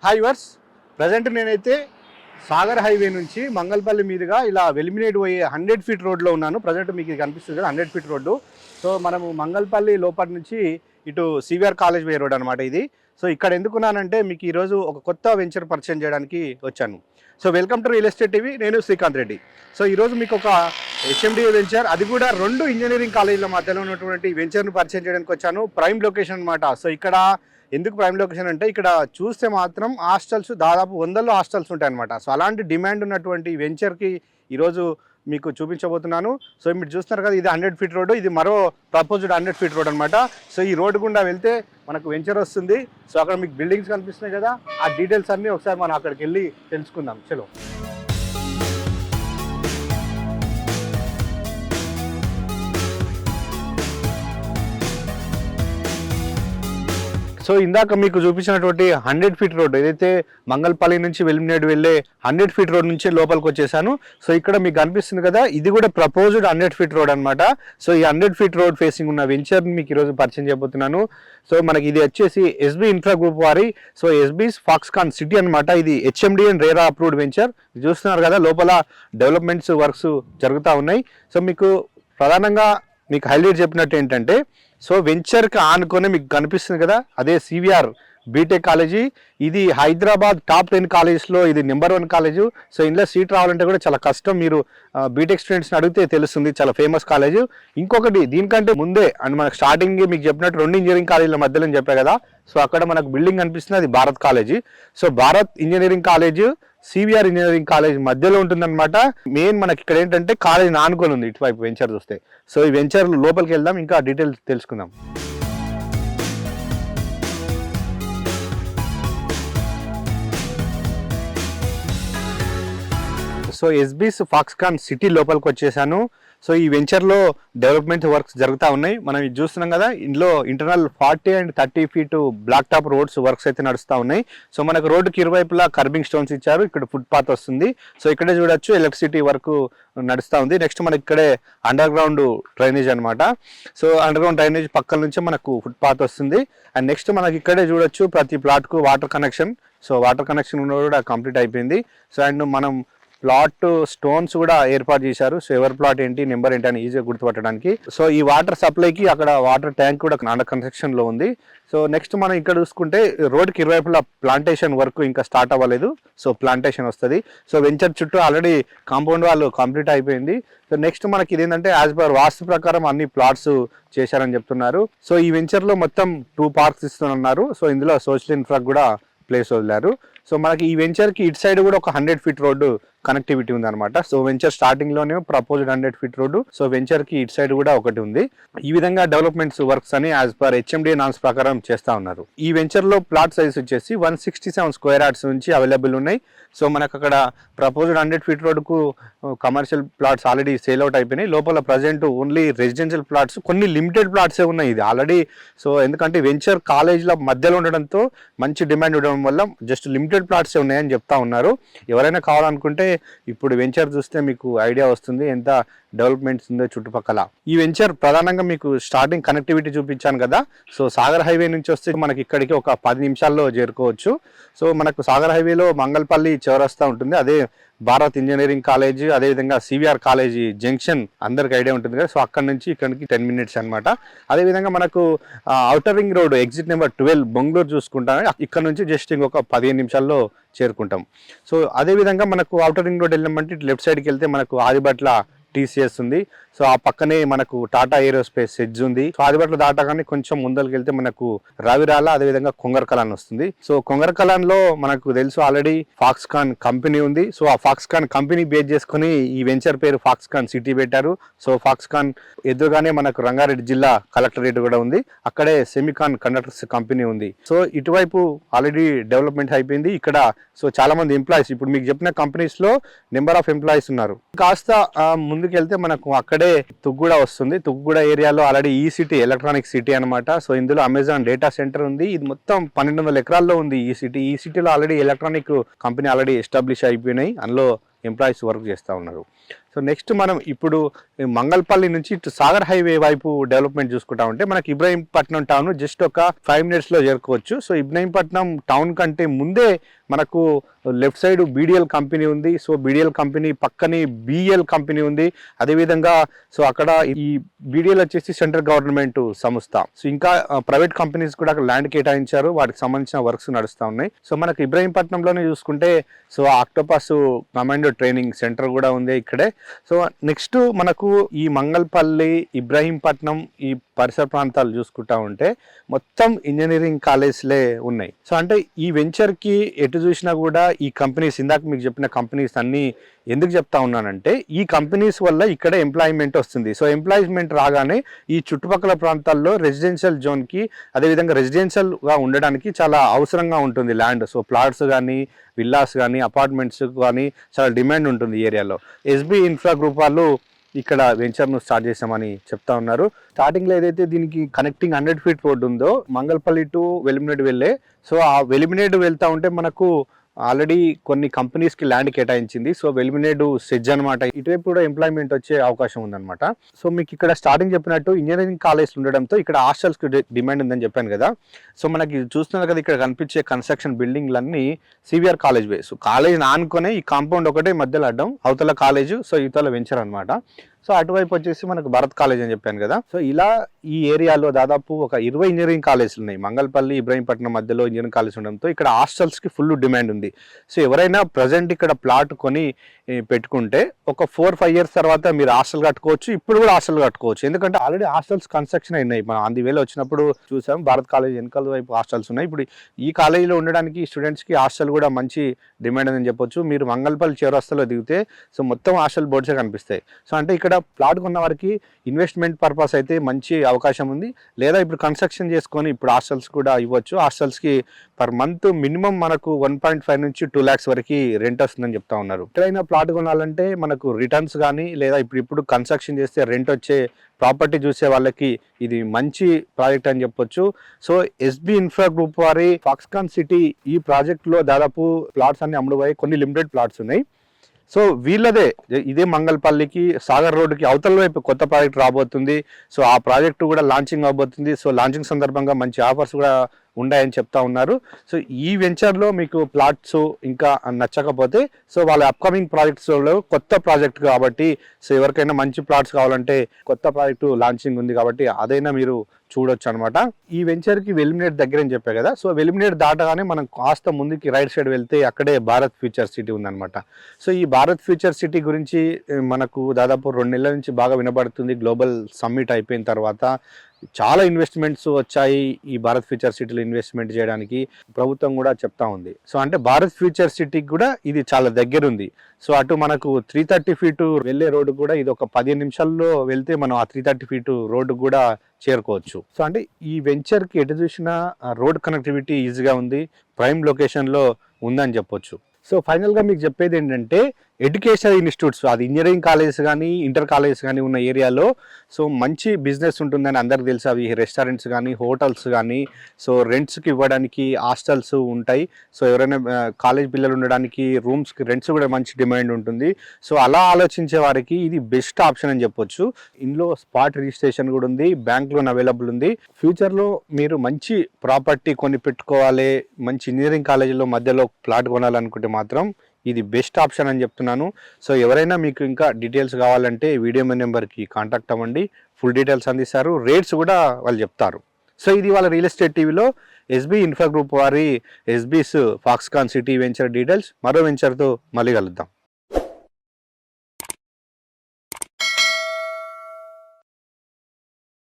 Hi verse present నేనైతే Sagar highway నుంచి మంగళపల్లి మీదుగా ఇలా వెలిమినేట్ పోయే 100 ఫీట్ రోడ్లో ఉన్నాను. ప్రజెంట్ మీకు ఇది కనిపిస్తుంది కదా 100 ఫీట్ రోడ్డు. సో మనము మంగళపల్లి లోపల నుంచి ఇటు సివిఆర్ కాలేజ్ వే రోడ్ అనమాట ఇది. సో ఇక్కడ ఎందుకున్నానంటే మీకు ఈరోజు ఒక కొత్త వెంచర్ పరిచయం చేయడానికి వచ్చాను. So welcome to real estate TV, నేను శ్రీకాంత్ రెడ్డి. సో ఈరోజు మీకు ఒక హెచ్ఎండిఏ వెంచర్, అది కూడా 2 ఇంజనీరింగ్ కాలేజీల మధ్యలో ఉన్నటువంటి వెంచర్ను పరిచయం చేయడానికి వచ్చాను. ప్రైమ్ లొకేషన్ అనమాట. సో ఇక్కడ ఎందుకు ప్రైమ్ లొకేషన్ అంటే ఇక్కడ చూస్తే మాత్రం హాస్టల్స్ దాదాపు 100 హాస్టల్స్ ఉంటాయన్నమాట. సో అలాంటి డిమాండ్ ఉన్నటువంటి వెంచర్కి ఈరోజు మీకు చూపించబోతున్నాను. సో మీరు చూస్తున్నారు కదా, ఇది 100 ఫీట్ రోడ్డు, ఇది మరో ప్రపోజ్డ్ 100 ఫీట్ రోడ్ అనమాట. సో ఈ రోడ్డు గుండా వెళ్తే మనకు వెంచర్ వస్తుంది. సో అక్కడ మీకు బిల్డింగ్స్ కనిపిస్తున్నాయి కదా, ఆ డీటెయిల్స్ అన్నీ ఒకసారి మనం అక్కడికి వెళ్ళి తెలుసుకుందాం. చలో. సో ఇందాక మీకు చూపించినటువంటి 100 ఫీట్ రోడ్, ఏదైతే మంగళపల్లి నుంచి వెలిమినేట్ వెళ్ళే 100 ఫీట్ రోడ్ నుంచి లోపలికి వచ్చేసాను. సో ఇక్కడ మీకు కనిపిస్తుంది కదా, ఇది కూడా ప్రపోజ్డ్ 100 ఫీట్ రోడ్ అనమాట. సో ఈ 100 ఫీట్ రోడ్ ఫేసింగ్ ఉన్న వెంచర్ మీకు ఈరోజు పరిచయం చేయబోతున్నాను. సో మనకి ఇది వచ్చేసి ఎస్బీ ఇన్ఫ్రా గ్రూప్ వారి ఎస్బీ ఫాక్స్కాన్ సిటీ అనమాట. ఇది HMD and RERA approved venture. చూస్తున్నారు కదా, లోపల డెవలప్మెంట్స్ వర్క్స్ జరుగుతూ ఉన్నాయి. సో మీకు ప్రధానంగా మీకు హైలైట్ చెప్పినట్టు ఏంటంటే, సో వెంచర్కి ఆనుకొని మీకు కనిపిస్తుంది కదా, అదే సివిఆర్ బీటెక్ కాలేజీ. ఇది హైదరాబాద్ టాప్ 10 కాలేజెస్లో ఇది నెంబర్ 1 కాలేజు. సో ఇందులో సీట్ రావాలంటే కూడా చాలా కష్టం. మీరు బీటెక్ స్టూడెంట్స్ని అడిగితే తెలుస్తుంది, చాలా ఫేమస్ కాలేజు. ఇంకొకటి దీనికంటే ముందే అండ్ మనకు స్టార్టింగ్ మీకు చెప్పినట్టు 2 ఇంజనీరింగ్ కాలేజీల మధ్యలో చెప్పా కదా, సో అక్కడ మనకు బిల్డింగ్ కనిపిస్తుంది, అది Bharat college. So Bharat engineering college CVR engineering college మధ్యలో ఉంటుందన్నమాట. మెయిన్ మనకి ఇక్కడ ఏంటంటే కాలేజ్ ఆనుకొని ఉంది ఇటువైపు వెంచర్ చూస్తే. సో ఈ వెంచర్ లోపలికి వెళ్దాం, ఇంకా డీటెయిల్స్ తెలుసుకుందాం. సో ఎస్బీస్ ఫాక్స్కాన్ సిటీ లోపలికి వచ్చేసాను. సో ఈ వెంచర్లో డెవలప్మెంట్ వర్క్స్ జరుగుతూ ఉన్నాయి. మనం ఇది చూస్తున్నాం కదా, ఇందులో internal 40 and 30 feet black top roads works అయితే నడుస్తూ ఉన్నాయి. సో మనకు రోడ్డుకి ఇరువైపులా కర్బింగ్ స్టోన్స్ ఇచ్చారు. ఇక్కడ ఫుట్ పాత్ వస్తుంది. సో ఇక్కడే చూడొచ్చు ఎలక్ట్రిసిటీ వర్క్ నడుస్తూ ఉంది. నెక్స్ట్ మనకి ఇక్కడే అండర్ గ్రౌండ్ డ్రైనేజ్ అనమాట. సో అండర్ గ్రౌండ్ డ్రైనేజ్ పక్కల నుంచే మనకు ఫుట్ పాత్ వస్తుంది. అండ్ నెక్స్ట్ మనకి ఇక్కడే చూడొచ్చు ప్రతి ప్లాట్కు water connection. So water connection కూడా కంప్లీట్ అయిపోయింది. సో అండ్ మనం ప్లాట్ స్టోన్స్ కూడా ఏర్పాటు చేశారు. సో ఎవరి ప్లాట్ ఏంటి, నెంబర్ ఏంటి అని ఈజీగా గుర్తుపట్టడానికి. సో ఈ వాటర్ సప్లైకి అక్కడ వాటర్ ట్యాంక్ కూడా అండర్ కన్స్ట్రక్షన్ లో ఉంది. సో నెక్స్ట్ మనం ఇక్కడ చూసుకుంటే రోడ్కి ఇరువైపులా ప్లాంటేషన్ వర్క్ ఇంకా స్టార్ట్ అవ్వలేదు. సో ప్లాంటేషన్ వస్తుంది. సో వెంచర్ చుట్టూ ఆల్రెడీ కాంపౌండ్ వాళ్ళు కంప్లీట్ అయిపోయింది. సో నెక్స్ట్ మనకి ఇది ఏంటంటే యాజ్ పర్ వాస్తు ప్రకారం అన్ని ప్లాట్స్ చేశారని చెప్తున్నారు. సో ఈ వెంచర్లో మొత్తం 2 పార్క్స్ ఇస్తున్నారు. సో ఇందులో సోషల్ ఇన్ఫ్రా కూడా ప్లేస్ వదిలారు. సో మనకి ఈ వెంచర్కి ఇటు సైడ్ కూడా ఒక 100 ఫీట్ రోడ్డు కనెక్టివిటీ ఉంది అనమాట. సో వెంచర్ స్టార్టింగ్ లోనే proposed 100 feet road. So venture కి ఇటు సైడ్ కూడా ఒకటి ఉంది. ఈ విధంగా డెవలప్మెంట్స్ వర్క్స్ అని యాజ్ పర్ హెచ్ఎండిఏ నామ్స్ ప్రకారం చేస్తా ఉన్నారు. ఈ వెంచర్ లో ప్లాట్ సైజ్ వచ్చేసి 167 స్క్వేర్ యార్డ్స్ నుంచి అవైలబుల్ ఉన్నాయి. సో మనకు అక్కడ ప్రపోజ్డ్ 100 ఫీట్ రోడ్డుకు commercial plots already sale out అయిపోయినాయి. లోపల ప్రజెంట్ ఓన్లీ రెసిడెన్షియల్ ప్లాట్స్, కొన్ని లిమిటెడ్ ప్లాట్సే ఉన్నాయి ఇది ఆల్రెడీ. సో ఎందుకంటే వెంచర్ కాలేజ్ల మధ్యలో ఉండడంతో మంచి డిమాండ్ ఉండడం వల్ల జస్ట్ లిమిటెడ్ ప్లాట్సే ఉన్నాయని చెప్తా ఉన్నారు. ఎవరైనా కావాలనుకుంటే ఇప్పుడు వెంచర్ చూస్తే మీకు ఐడియా వస్తుంది ఎంత డెవలప్మెంట్స్ ఉందో చుట్టుపక్కల. ఈ వెంచర్ ప్రధానంగా మీకు స్టార్టింగ్ కనెక్టివిటీ చూపించాను కదా. సో సాగర్ హైవే నుంచి వస్తే మనకి ఇక్కడికి ఒక 10 నిమిషాల్లో చేరుకోవచ్చు. సో మనకు సాగర్ హైవేలో మంగళపల్లి చౌరస్తా ఉంటుంది, అదే భారత్ ఇంజనీరింగ్ కాలేజ్, అదేవిధంగా సివిఆర్ కాలేజీ జంక్షన్ అందరికి ఐడియా ఉంటుంది కదా. సో అక్కడ నుంచి ఇక్కడికి 10 minutes అనమాట. అదేవిధంగా మనకు outer ring road exit number 12 Bengaluru చూసుకుంటాం. ఇక్కడ నుంచి జస్ట్ ఇంకొక 15 నిమిషాల్లో చేరుకుంటాం. సో అదేవిధంగా మనకు ఔటర్ రింగ్ రోడ్ వెళ్ళామంటే లెఫ్ట్ సైడ్కి వెళ్తే మనకు ఆదిబట్ల టీసీఎస్ ఉంది. సో ఆ పక్కనే మనకు టాటా ఏరోస్పేస్ ఎడ్జ్ ఉంది. సో ఆదిబట్ల దాటగానే కొంచెం ముందరికి వెళ్తే మనకు రవిరాల, అదేవిధంగా కొంగరకలాన్ వస్తుంది. సో కొంగరకలాన్ లో మనకు తెలుసు ఆల్రెడీ ఫాక్స్కాన్ కంపెనీ ఉంది. సో ఆ ఫాక్స్కాన్ కంపెనీ బేస్ చేసుకుని ఈ వెంచర్ పేరు ఫాక్స్కాన్ సిటీ పెట్టారు. సో ఫాక్స్కాన్ ఎదురుగానే మనకు రంగారెడ్డి జిల్లా కలెక్టరేట్ కూడా ఉంది, అక్కడే సెమికాన్ కండక్టర్స్ కంపెనీ ఉంది. సో ఇటువైపు ఆల్రెడీ డెవలప్మెంట్ అయిపోయింది. ఇక్కడ సో చాలా మంది ఎంప్లాయీస్, ఇప్పుడు మీకు చెప్పిన కంపెనీస్ లో నెంబర్ ఆఫ్ ఎంప్లాయీస్ ఉన్నారు. కాస్త ముందుకు వెళ్తే మనకు అక్కడే తుగ్గూడ వస్తుంది. తుగ్గూడ ఏరియాలో ఆల్రెడీ ఈ సిటీ ఎలక్ట్రానిక్ సిటీ అనమాట. సో ఇందులో అమెజాన్ డేటా సెంటర్ ఉంది. ఇది మొత్తం 1200 ఎకరాల్లో ఉంది ఈ సిటీ. ఈ సిటీలో already electronic company already establish అయిపోయినాయి. అందులో ఎంప్లాయీస్ వర్క్ చేస్తూ ఉన్నారు. సో నెక్స్ట్ మనం ఇప్పుడు మంగళపల్లి నుంచి ఇటు సాగర్ హైవే వైపు డెవలప్మెంట్ చూసుకుంటా ఉంటే మనకి ఇబ్రహీంపట్నం టౌన్ జస్ట్ ఒక 5 minutesలో చేరుకోవచ్చు. సో ఇబ్రహీంపట్నం టౌన్ కంటే ముందే మనకు లెఫ్ట్ సైడ్ బీడిఎల్ కంపెనీ ఉంది. సో బీడిఎల్ కంపెనీ పక్కనే బిఎల్ కంపెనీ ఉంది. అదేవిధంగా సో అక్కడ ఈ బీడిఎల్ వచ్చేసి సెంట్రల్ గవర్నమెంట్ సంస్థ. సో ఇంకా ప్రైవేట్ కంపెనీస్ కూడా అక్కడ ల్యాండ్ కేటాయించారు, వాటికి సంబంధించిన వర్క్స్ నడుస్తూ ఉన్నాయి. సో మనకు ఇబ్రహీంపట్నంలోనే చూసుకుంటే so octopus commando training centre కూడా ఉంది ఇక్కడే. సో నెక్స్ట్ మనకు ఈ మంగళపల్లి, ఇబ్రహీంపట్నం ఈ పరిసర ప్రాంతాలు చూసుకుంటా ఉంటే మొత్తం ఇంజనీరింగ్ కాలేజ్లే ఉన్నాయి. సో అంటే ఈ వెంచర్కి ఎటు చూసినా కూడా ఈ కంపెనీస్, ఇందాక మీకు చెప్పిన కంపెనీస్ అన్నీ ఎందుకు చెప్తా ఉన్నానంటే ఈ కంపెనీస్ వల్ల ఇక్కడ ఎంప్లాయ్మెంట్ వస్తుంది. సో ఎంప్లాయ్మెంట్ రాగానే ఈ చుట్టుపక్కల ప్రాంతాల్లో రెసిడెన్షియల్ జోన్కి అదేవిధంగా రెసిడెన్షియల్గా ఉండడానికి చాలా అవసరంగా ఉంటుంది ల్యాండ్. సో ప్లాట్స్ కానీ, విల్లాస్ కానీ, అపార్ట్మెంట్స్ కానీ చాలా డిమాండ్ ఉంటుంది ఈ ఏరియాలో. ఎస్బీ ఇన్ఫ్రా గ్రూప్ వాళ్ళు ఇక్కడ వెంచర్ను స్టార్ట్ చేసామని చెప్తా ఉన్నారు. స్టార్టింగ్లో ఏదైతే దీనికి కనెక్టింగ్ 100 feet రోడ్ ఉందో మంగళపల్లి టు వెలిమినేడు వెళ్ళే, సో ఆ వెలిమినేడు వెళ్తా ఉంటే మనకు ఆల్రెడీ కొన్ని కంపెనీస్కి ల్యాండ్ కేటాయించింది. సో వెలిమినేడు సెజ్ అనమాట. ఇటువైపు కూడా ఎంప్లాయ్మెంట్ వచ్చే అవకాశం ఉందన్నమాట. సో మీకు ఇక్కడ స్టార్టింగ్ చెప్పినట్టు ఇంజనీరింగ్ కాలేజ్ ఉండడంతో ఇక్కడ హాస్టల్స్కి డిమాండ్ ఉందని చెప్పాను కదా. సో మనకి చూస్తున్నారు కదా ఇక్కడ కనిపించే కన్స్ట్రక్షన్ బిల్డింగ్లన్నీ సివిఆర్ కాలేజ్ వే. సో కాలేజ్ ఆనుకొనే ఈ కాంపౌండ్ ఒకటే మధ్యలో అడ్డం, అవతల కాలేజ్, సో ఇవతల వెంచర్ అనమాట. సో అటువైపు వచ్చేసి మనకు భరత్ కాలేజ్ అని చెప్పాను కదా. సో ఇలా ఈ ఏరియాలో దాదాపు ఒక 20 ఇంజనీరింగ్ కాలేజీలు ఉన్నాయి. మంగళపల్లి, ఇబ్రహీంపట్నం మధ్యలో ఇంజనీరింగ్ కాలేజ్ ఉండడంతో ఇక్కడ హాస్టల్స్కి ఫుల్ డిమాండ్ ఉంది. సో ఎవరైనా ప్రజెంట్ ఇక్కడ ప్లాట్ కొని పెట్టుకుంటే ఒక 4-5 years తర్వాత మీరు హాస్టల్ కట్టుకోవచ్చు. ఇప్పుడు కూడా హాస్టల్ కట్టుకోవచ్చు, ఎందుకంటే ఆల్రెడీ హాస్టల్స్ కన్స్ట్రక్షన్ అయినాయి. మనం అంది వేలో వచ్చినప్పుడు చూసాం భారత్ కాలేజ్ వెనకాల వైపు హాస్టల్స్ ఉన్నాయి. ఇప్పుడు ఈ కాలేజీలో ఉండడానికి స్టూడెంట్స్కి హాస్టల్ కూడా మంచి డిమాండ్ అని చెప్పొచ్చు. మీరు మంగళపల్లి చౌరస్తాలో దిగితే సో మొత్తం హాస్టల్ బోర్డ్సే కనిపిస్తాయి. సో అంటే ఇక్కడ ప్లాట్ కొన్న వారికి ఇన్వెస్ట్మెంట్ పర్పస్ అయితే మంచి అవకాశం ఉంది. లేదా ఇప్పుడు కన్స్ట్రక్షన్ చేసుకొని ఇప్పుడు హాస్టల్స్ కూడా ఇవ్వచ్చు. హాస్టల్స్కి పర్ మంత్ మినిమం మనకు 1.5 నుంచి 2 lakhs వరకు రెంట్ వస్తుందని చెప్తా ఉన్నారు. ఎక్కడైనా ప్లాట్ కొనాలంటే మనకు రిటర్న్స్ కానీ లేదా ఇప్పుడు కన్స్ట్రక్షన్ చేస్తే రెంట్ వచ్చే ప్రాపర్టీ చూసే వాళ్ళకి ఇది మంచి ప్రాజెక్ట్ అని చెప్పొచ్చు. సో ఎస్బీ ఇన్ఫ్రా గ్రూప్ వారి ఫాక్స్కాన్ సిటీ ఈ ప్రాజెక్ట్లో దాదాపు ప్లాట్స్ అన్ని అమ్ముడుపోయి కొన్ని లిమిటెడ్ ప్లాట్స్ ఉన్నాయి. సో వీళ్ళదే ఇదే మంగళపల్లికి సాగర్ రోడ్డుకి అవతల వైపు కొత్త ప్రాజెక్ట్ రాబోతుంది. సో ఆ ప్రాజెక్టు కూడా లాంచింగ్ అవబోతుంది. సో లాంచింగ్ సందర్భంగా మంచి ఆఫర్స్ కూడా ఉన్నాయని చెప్తా ఉన్నారు. సో ఈ వెంచర్లో మీకు ప్లాట్స్ ఇంకా నచ్చకపోతే సో వాళ్ళ అప్కమింగ్ ప్రాజెక్ట్స్లో కొత్త ప్రాజెక్ట్ కాబట్టి సో ఎవరికైనా మంచి ప్లాట్స్ కావాలంటే కొత్త ప్రాజెక్టు లాంచింగ్ ఉంది కాబట్టి అదైనా మీరు చూడొచ్చు అనమాట. ఈ వెంచర్కి వెలిమినేట్ దగ్గర అని చెప్పే కదా. సో వెలిమినేట్ దాటగానే మనం కాస్త ముందుకి రైట్ సైడ్ వెళ్తే అక్కడే భారత్ ఫ్యూచర్ సిటీ ఉందన్నమాట. సో ఈ భారత్ ఫ్యూచర్ సిటీ గురించి మనకు దాదాపు 2 నెలల నుంచి బాగా వినబడుతుంది. గ్లోబల్ సమ్మిట్ అయిపోయిన తర్వాత చాలా ఇన్వెస్ట్మెంట్స్ వచ్చాయి ఈ భారత్ ఫ్యూచర్ సిటీలో ఇన్వెస్ట్మెంట్ చేయడానికి ప్రభుత్వం కూడా చెప్తా ఉంది. సో అంటే భారత్ ఫ్యూచర్ సిటీకి కూడా ఇది చాలా దగ్గర ఉంది. సో అటు మనకు 330 feet వెళ్ళే రోడ్డు కూడా ఇది ఒక 15 నిమిషాల్లో వెళ్తే మనం ఆ 330 feet రోడ్డు కూడా చేరుకోవచ్చు. సో అంటే ఈ వెంచర్కి ఎటు చూసినా రోడ్ కనెక్టివిటీ ఈజీగా ఉంది, ప్రైమ్ లొకేషన్లో ఉందని చెప్పొచ్చు. సో ఫైనల్గా మీకు చెప్పేది ఏంటంటే ఎడ్యుకేషనల్ ఇన్స్టిట్యూట్స్, అది ఇంజనీరింగ్ కాలేజెస్ కానీ ఇంటర్ కాలేజెస్ కానీ ఉన్న ఏరియాలో సో మంచి బిజినెస్ ఉంటుందని అందరికి తెలుసు. అవి రెస్టారెంట్స్ కానీ హోటల్స్ కానీ సో రెంట్స్కి ఇవ్వడానికి హాస్టల్స్ ఉంటాయి. సో ఎవరైనా కాలేజ్ పిల్లలు ఉండడానికి రూమ్స్కి రెంట్స్ కూడా మంచి డిమాండ్ ఉంటుంది. సో అలా ఆలోచించే వారికి ఇది బెస్ట్ ఆప్షన్ అని చెప్పొచ్చు. ఇందులో స్పాట్ రిజిస్ట్రేషన్ కూడా ఉంది, బ్యాంక్ లోన్ అవైలబుల్ ఉంది. ఫ్యూచర్లో మీరు మంచి ప్రాపర్టీ కొని పెట్టుకోవాలి, మంచి ఇంజనీరింగ్ కాలేజీలో మధ్యలో ప్లాట్ కొనాలనుకుంటే మాత్రం ఇది బెస్ట్ ఆప్షన్ అని చెప్తున్నాను. సో ఎవరైనా మీకు ఇంకా డీటెయిల్స్ కావాలంటే వీడియో నెంబర్కి కాంటాక్ట్ అవ్వండి, ఫుల్ డీటెయిల్స్ అందిస్తారు, రేట్స్ కూడా వాళ్ళు చెప్తారు. సో ఇది వాళ్ళ రియల్ ఎస్టేట్ టీవీలో ఎస్బీ ఇన్ఫ్రా గ్రూప్ వారి ఎస్బీస్ ఫాక్స్కాన్ సిటీ వెంచర్ డీటెయిల్స్. మరో వెంచర్తో మళ్ళీ కలుద్దాం.